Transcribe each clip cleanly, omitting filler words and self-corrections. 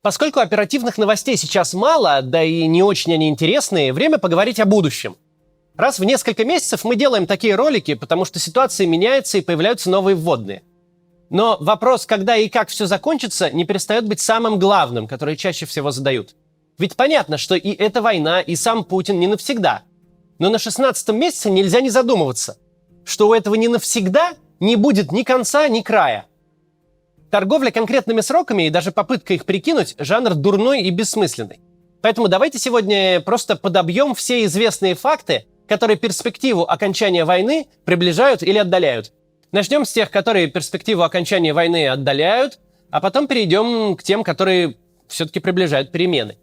Поскольку оперативных новостей сейчас мало, да и не очень они интересные, время поговорить о будущем. Раз в несколько месяцев мы делаем такие ролики, потому что ситуация меняется и появляются новые вводные. Но вопрос, когда и как все закончится, не перестает быть самым главным, который чаще всего задают. Ведь понятно, что и эта война, и сам Путин не навсегда. Но на 16-м месяце нельзя не задумываться, что у этого не навсегда не будет ни конца, ни края. Торговля конкретными сроками и даже попытка их прикинуть – жанр дурной и бессмысленный. Поэтому давайте сегодня просто подобьем все известные факты, которые перспективу окончания войны приближают или отдаляют. Начнем с тех, которые перспективу окончания войны отдаляют, а потом перейдем к тем, которые все-таки приближают перемены.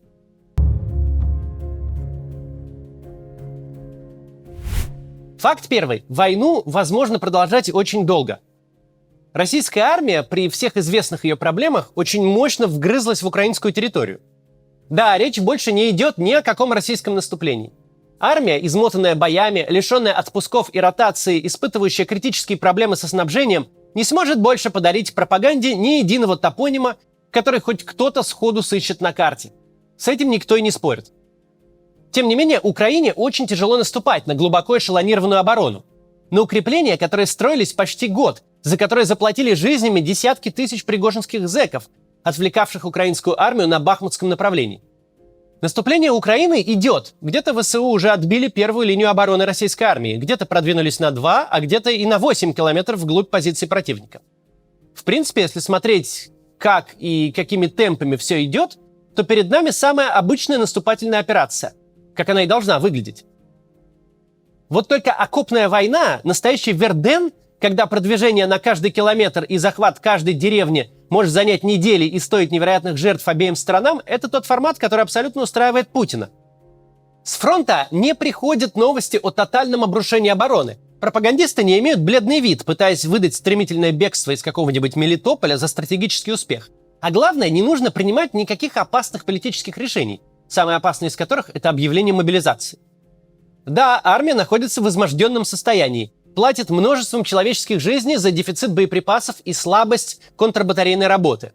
Факт первый. Войну возможно продолжать очень долго. Российская армия при всех известных ее проблемах очень мощно вгрызлась в украинскую территорию. Да, речь больше не идет ни о каком российском наступлении. Армия, измотанная боями, лишенная отпусков и ротации, испытывающая критические проблемы со снабжением, не сможет больше подарить пропаганде ни единого топонима, который хоть кто-то сходу сыщет на карте. С этим никто и не спорит. Тем не менее, Украине очень тяжело наступать на глубоко эшелонированную оборону. На укрепления, которые строились почти год, за которые заплатили жизнями десятки тысяч пригожинских зэков, отвлекавших украинскую армию на бахмутском направлении. Наступление Украины идет. Где-то ВСУ уже отбили первую линию обороны российской армии, где-то продвинулись на 2, а где-то и на 8 километров вглубь позиций противника. В принципе, если смотреть, как и какими темпами все идет, то перед нами самая обычная наступательная операция, как она и должна выглядеть. Вот только окопная война, настоящий Верден, когда продвижение на каждый километр и захват каждой деревни может занять недели и стоить невероятных жертв обеим сторонам, это тот формат, который абсолютно устраивает Путина. С фронта не приходят новости о тотальном обрушении обороны. Пропагандисты не имеют бледный вид, пытаясь выдать стремительное бегство из какого-нибудь Мелитополя за стратегический успех. А главное, не нужно принимать никаких опасных политических решений, самое опасное из которых – это объявление мобилизации. Да, армия находится в изможденном состоянии, платит множеством человеческих жизней за дефицит боеприпасов и слабость контрбатарейной работы.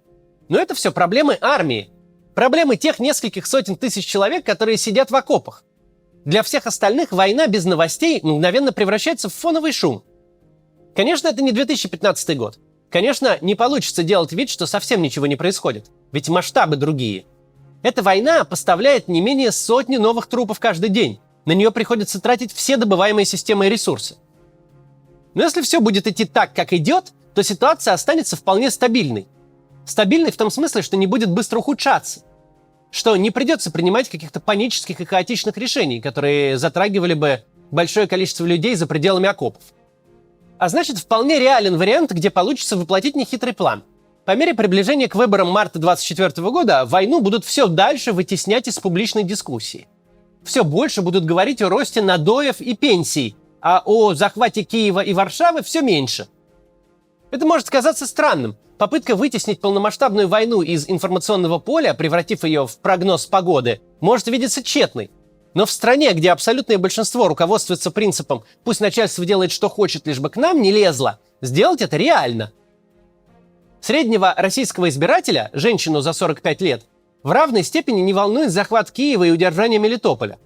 Но это все проблемы армии. Проблемы тех нескольких сотен тысяч человек, которые сидят в окопах. Для всех остальных война без новостей мгновенно превращается в фоновый шум. Конечно, это не 2015 год. Конечно, не получится делать вид, что совсем ничего не происходит. Ведь масштабы другие. Эта война поставляет не менее сотни новых трупов каждый день. На нее приходится тратить все добываемые системы и ресурсы. Но если все будет идти так, как идет, то ситуация останется вполне стабильной. Стабильной в том смысле, что не будет быстро ухудшаться. Что не придется принимать каких-то панических и хаотичных решений, которые затрагивали бы большое количество людей за пределами окопов. А значит, вполне реален вариант, где получится воплотить нехитрый план. По мере приближения к выборам марта 2024 года войну будут все дальше вытеснять из публичной дискуссии. Все больше будут говорить о росте надоев и пенсий, а о захвате Киева и Варшавы все меньше. Это может казаться странным. Попытка вытеснить полномасштабную войну из информационного поля, превратив ее в прогноз погоды, может видеться тщетной. Но в стране, где абсолютное большинство руководствуется принципом «пусть начальство делает, что хочет, лишь бы к нам не лезло», сделать это реально. Среднего российского избирателя, женщину за 45 лет, в равной степени не волнует захват Киева и удержание Мелитополя.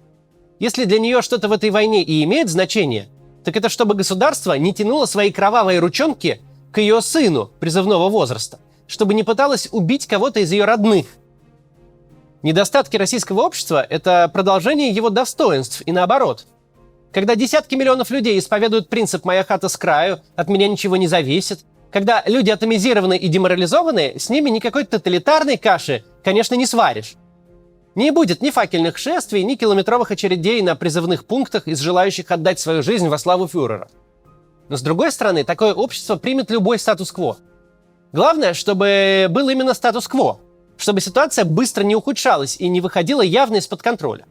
Если для нее что-то в этой войне и имеет значение, так это чтобы государство не тянуло свои кровавые ручонки к ее сыну призывного возраста, чтобы не пыталось убить кого-то из ее родных. Недостатки российского общества – это продолжение его достоинств и наоборот. Когда десятки миллионов людей исповедуют принцип «моя хата с краю», «от меня ничего не зависит», когда люди атомизированы и деморализованы, с ними никакой тоталитарной каши, конечно, не сваришь. Не будет ни факельных шествий, ни километровых очередей на призывных пунктах из желающих отдать свою жизнь во славу фюрера. Но с другой стороны, такое общество примет любой статус-кво. Главное, чтобы был именно статус-кво, чтобы ситуация быстро не ухудшалась и не выходила явно из-под контроля.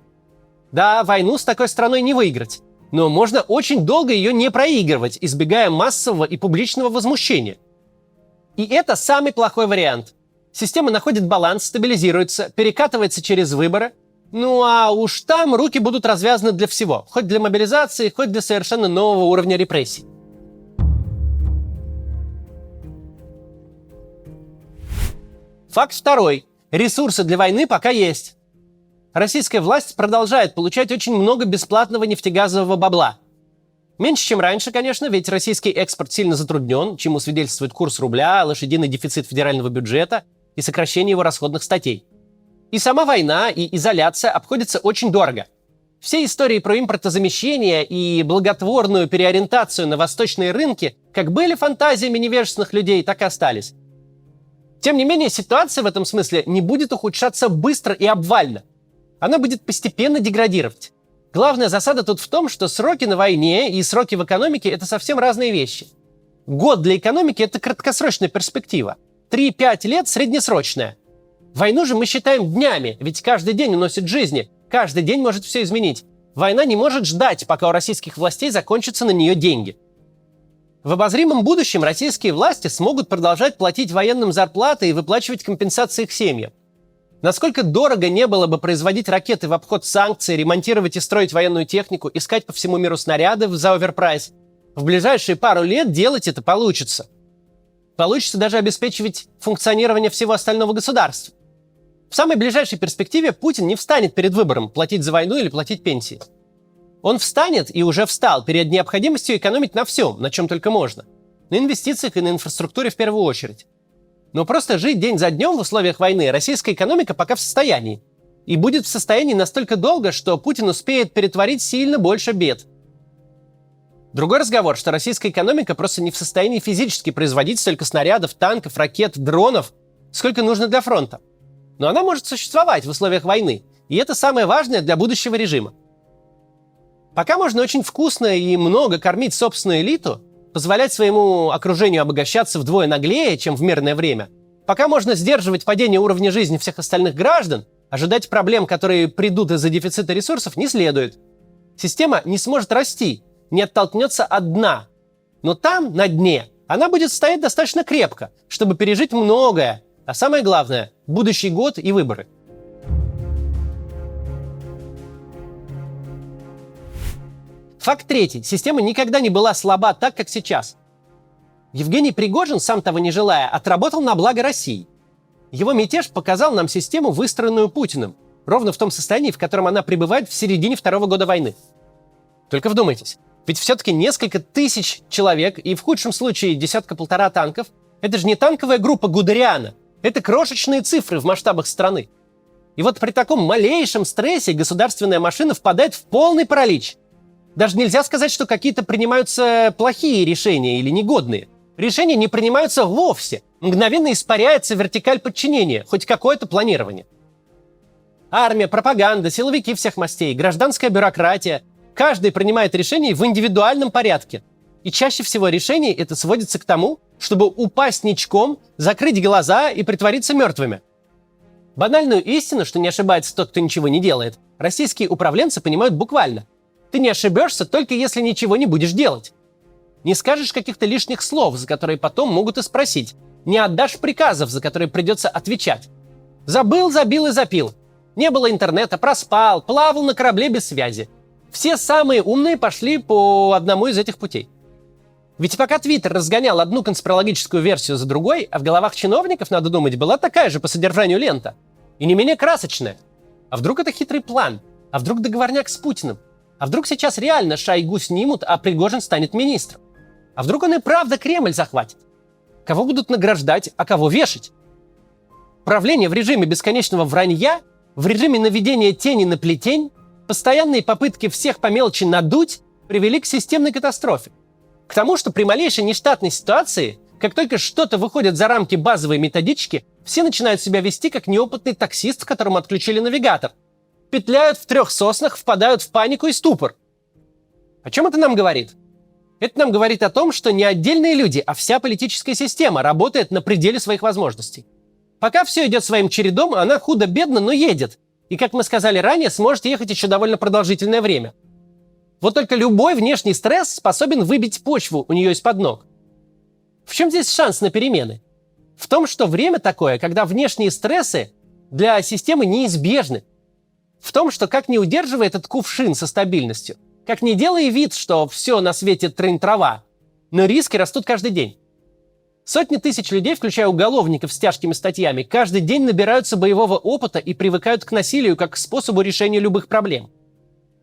Да, войну с такой страной не выиграть, но можно очень долго ее не проигрывать, избегая массового и публичного возмущения. И это самый плохой вариант. Система находит баланс, стабилизируется, перекатывается через выборы. Ну а уж там руки будут развязаны для всего. Хоть для мобилизации, хоть для совершенно нового уровня репрессий. Факт второй. Ресурсы для войны пока есть. Российская власть продолжает получать очень много бесплатного нефтегазового бабла. Меньше, чем раньше, конечно, ведь российский экспорт сильно затруднен, чему свидетельствует курс рубля, лошадиный дефицит федерального бюджета и сокращение его расходных статей. И сама война, и изоляция обходятся очень дорого. Все истории про импортозамещение и благотворную переориентацию на восточные рынки как были фантазиями невежественных людей, так и остались. Тем не менее, ситуация в этом смысле не будет ухудшаться быстро и обвально. Она будет постепенно деградировать. Главная засада тут в том, что сроки на войне и сроки в экономике – это совсем разные вещи. Год для экономики – это краткосрочная перспектива. 3-5 лет – среднесрочная. Войну же мы считаем днями, ведь каждый день уносит жизни, каждый день может все изменить. Война не может ждать, пока у российских властей закончатся на нее деньги. В обозримом будущем российские власти смогут продолжать платить военным зарплаты и выплачивать компенсации их семьям. Насколько дорого не было бы производить ракеты в обход санкций, ремонтировать и строить военную технику, искать по всему миру снаряды за оверпрайс, в ближайшие пару лет делать это получится. Получится даже обеспечивать функционирование всего остального государства. В самой ближайшей перспективе Путин не встанет перед выбором, платить за войну или платить пенсии. Он встанет и уже встал перед необходимостью экономить на всем, на чем только можно. На инвестициях и на инфраструктуре в первую очередь. Но просто жить день за днем в условиях войны российская экономика пока в состоянии. И будет в состоянии настолько долго, что Путин успеет перетворить сильно больше бед. Другой разговор, что российская экономика просто не в состоянии физически производить столько снарядов, танков, ракет, дронов, сколько нужно для фронта. Но она может существовать в условиях войны. И это самое важное для будущего режима. Пока можно очень вкусно и много кормить собственную элиту, позволять своему окружению обогащаться вдвое наглее, чем в мирное время, пока можно сдерживать падение уровня жизни всех остальных граждан, ожидать проблем, которые придут из-за дефицита ресурсов, не следует. Система не сможет расти, не оттолкнется от дна. Но там, на дне, она будет стоять достаточно крепко, чтобы пережить многое, а самое главное – будущий год и выборы. Факт третий. Система никогда не была слаба так, как сейчас. Евгений Пригожин, сам того не желая, отработал на благо России. Его мятеж показал нам систему, выстроенную Путиным, ровно в том состоянии, в котором она пребывает в середине второго года войны. Только вдумайтесь, ведь все-таки несколько тысяч человек и в худшем случае десятка-полтора танков – это же не танковая группа Гудериана, это крошечные цифры в масштабах страны. И вот при таком малейшем стрессе государственная машина впадает в полный паралич. Даже нельзя сказать, что какие-то принимаются плохие решения или негодные. Решения не принимаются вовсе. Мгновенно испаряется вертикаль подчинения, хоть какое-то планирование. Армия, пропаганда, силовики всех мастей, гражданская бюрократия. Каждый принимает решения в индивидуальном порядке. И чаще всего решение это сводится к тому, чтобы упасть ничком, закрыть глаза и притвориться мертвыми. Банальную истину, что не ошибается тот, кто ничего не делает, российские управленцы понимают буквально. Ты не ошибешься, только если ничего не будешь делать. Не скажешь каких-то лишних слов, за которые потом могут и спросить. Не отдашь приказов, за которые придется отвечать. Забыл, забил и запил. Не было интернета, проспал, плавал на корабле без связи. Все самые умные пошли по одному из этих путей. Ведь пока Твиттер разгонял одну конспирологическую версию за другой, а в головах чиновников, надо думать, была такая же по содержанию лента. И не менее красочная. А вдруг это хитрый план? А вдруг договорняк с Путиным? А вдруг сейчас реально Шойгу снимут, а Пригожин станет министром? А вдруг он и правда Кремль захватит? Кого будут награждать, а кого вешать? Правление в режиме бесконечного вранья, в режиме наведения тени на плетень, постоянные попытки всех по мелочи надуть привели к системной катастрофе. К тому, что при малейшей нештатной ситуации, как только что-то выходит за рамки базовой методички, все начинают себя вести как неопытный таксист, которому отключили навигатор. Петляют в трех соснах, впадают в панику и ступор. О чем это нам говорит? Это нам говорит о том, что не отдельные люди, а вся политическая система работает на пределе своих возможностей. Пока все идет своим чередом, она худо-бедно, но едет. И, как мы сказали ранее, сможет ехать еще довольно продолжительное время. Вот только любой внешний стресс способен выбить почву у нее из-под ног. В чем здесь шанс на перемены? В том, что время такое, когда внешние стрессы для системы неизбежны. В том, что как не удерживай этот кувшин со стабильностью, как не делай вид, что все на свете трын-трава, но риски растут каждый день. Сотни тысяч людей, включая уголовников с тяжкими статьями, каждый день набираются боевого опыта и привыкают к насилию как к способу решения любых проблем.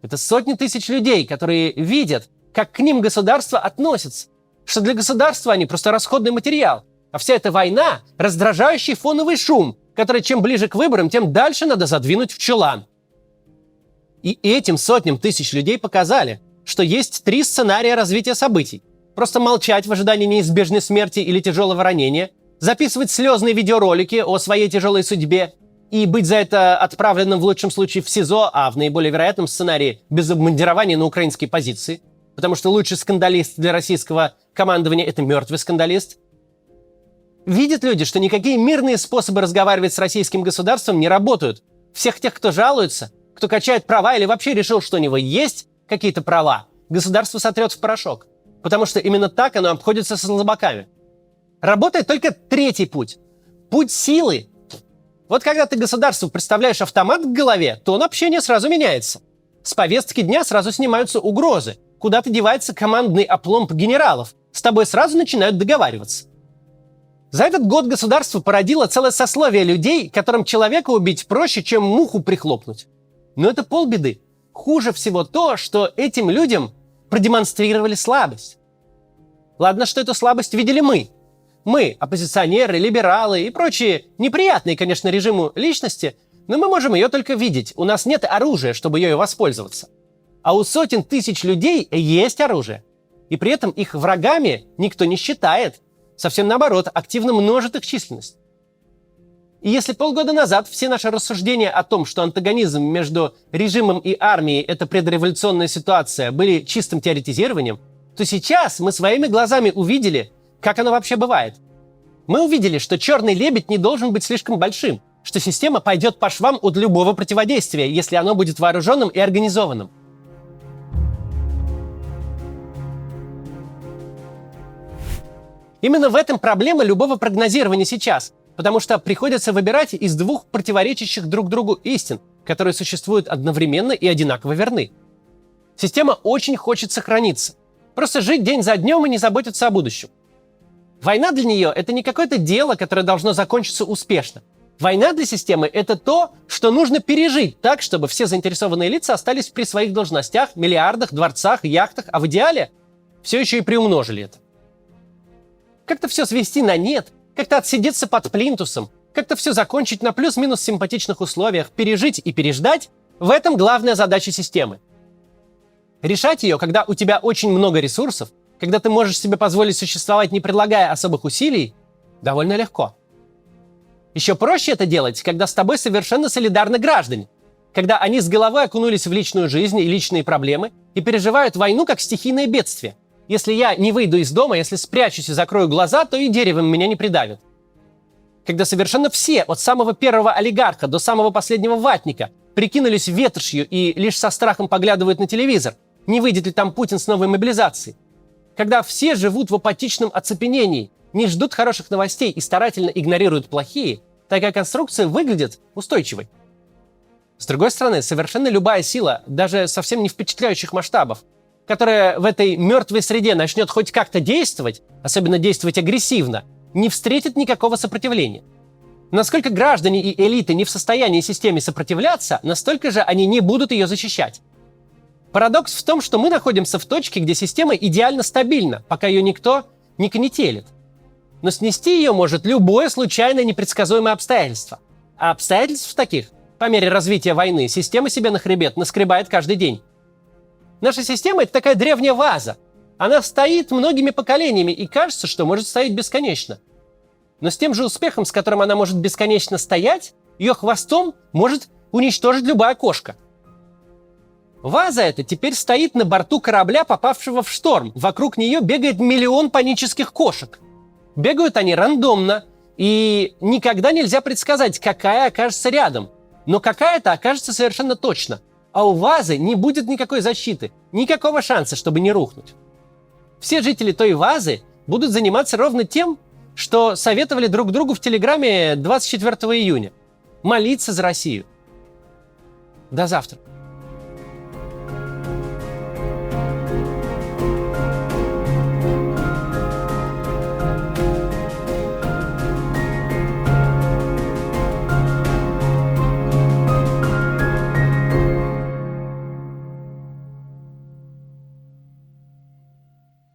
Это сотни тысяч людей, которые видят, как к ним государство относится, что для государства они просто расходный материал, а вся эта война – раздражающий фоновый шум, который чем ближе к выборам, тем дальше надо задвинуть в чулан. И этим сотням тысяч людей показали, что есть 3 сценария развития событий. Просто молчать в ожидании неизбежной смерти или тяжелого ранения, записывать слезные видеоролики о своей тяжелой судьбе и быть за это отправленным в лучшем случае в СИЗО, а в наиболее вероятном сценарии без обмундирования на украинские позиции, потому что лучший скандалист для российского командования – это мертвый скандалист. Видят люди, что никакие мирные способы разговаривать с российским государством не работают. Всех тех, кто жалуется, кто качает права или вообще решил, что у него есть какие-то права, государство сотрет в порошок. Потому что именно так оно обходится со слабаками. Работает только 3-й путь. Путь силы. Вот когда ты государству представляешь автомат к голове, тон общения сразу меняется. С повестки дня сразу снимаются угрозы. Куда-то девается командный опломб генералов. С тобой сразу начинают договариваться. За этот год государство породило целое сословие людей, которым человека убить проще, чем муху прихлопнуть. Но это полбеды. Хуже всего то, что этим людям продемонстрировали слабость. Ладно, что эту слабость видели мы. Мы, оппозиционеры, либералы и прочие неприятные, конечно, режиму личности, но мы можем ее только видеть. У нас нет оружия, чтобы ею воспользоваться. А у сотен тысяч людей есть оружие. И при этом их врагами никто не считает. Совсем наоборот, активно множит их численность. И если полгода назад все наши рассуждения о том, что антагонизм между режимом и армией – это предреволюционная ситуация, были чистым теоретизированием, то сейчас мы своими глазами увидели, как оно вообще бывает. Мы увидели, что черный лебедь не должен быть слишком большим, что система пойдет по швам от любого противодействия, если оно будет вооруженным и организованным. Именно в этом проблема любого прогнозирования сейчас, потому что приходится выбирать из 2 противоречащих друг другу истин, которые существуют одновременно и одинаково верны. Система очень хочет сохраниться. Просто жить день за днем и не заботиться о будущем. Война для нее – это не какое-то дело, которое должно закончиться успешно. Война для системы – это то, что нужно пережить так, чтобы все заинтересованные лица остались при своих должностях, миллиардах, дворцах, яхтах, а в идеале все еще и приумножили это. Как-то все свести на нет, как-то отсидеться под плинтусом, как-то все закончить на плюс-минус симпатичных условиях, пережить и переждать – в этом главная задача системы. Решать ее, когда у тебя очень много ресурсов, когда ты можешь себе позволить существовать, не предлагая особых усилий, довольно легко. Еще проще это делать, когда с тобой совершенно солидарны граждане, когда они с головой окунулись в личную жизнь и личные проблемы и переживают войну как стихийное бедствие. Если я не выйду из дома, если спрячусь и закрою глаза, то и деревом меня не придавит. Когда совершенно все, от самого первого олигарха до самого последнего ватника, прикинулись ветошью и лишь со страхом поглядывают на телевизор, не выйдет ли там Путин с новой мобилизацией. Когда все живут в апатичном оцепенении, не ждут хороших новостей и старательно игнорируют плохие, такая конструкция выглядит устойчивой. С другой стороны, совершенно любая сила, даже совсем не впечатляющих масштабов, которая в этой мертвой среде начнет хоть как-то действовать, особенно действовать агрессивно, не встретит никакого сопротивления. Насколько граждане и элиты не в состоянии системе сопротивляться, настолько же они не будут ее защищать. Парадокс в том, что мы находимся в точке, где система идеально стабильна, пока ее никто не канителит. Но снести ее может любое случайное непредсказуемое обстоятельство. А обстоятельств таких, по мере развития войны, система себе на хребет наскребает каждый день. Наша система – это такая древняя ваза. Она стоит многими поколениями и кажется, что может стоять бесконечно. Но с тем же успехом, с которым она может бесконечно стоять, ее хвостом может уничтожить любая кошка. Ваза эта теперь стоит на борту корабля, попавшего в шторм. Вокруг нее бегает миллион панических кошек. Бегают они рандомно, и никогда нельзя предсказать, какая окажется рядом. Но какая-то окажется совершенно точно. А у вазы не будет никакой защиты, никакого шанса, чтобы не рухнуть. Все жители той вазы будут заниматься ровно тем, что советовали друг другу в Телеграме 24 июня. Молиться за Россию. До завтра.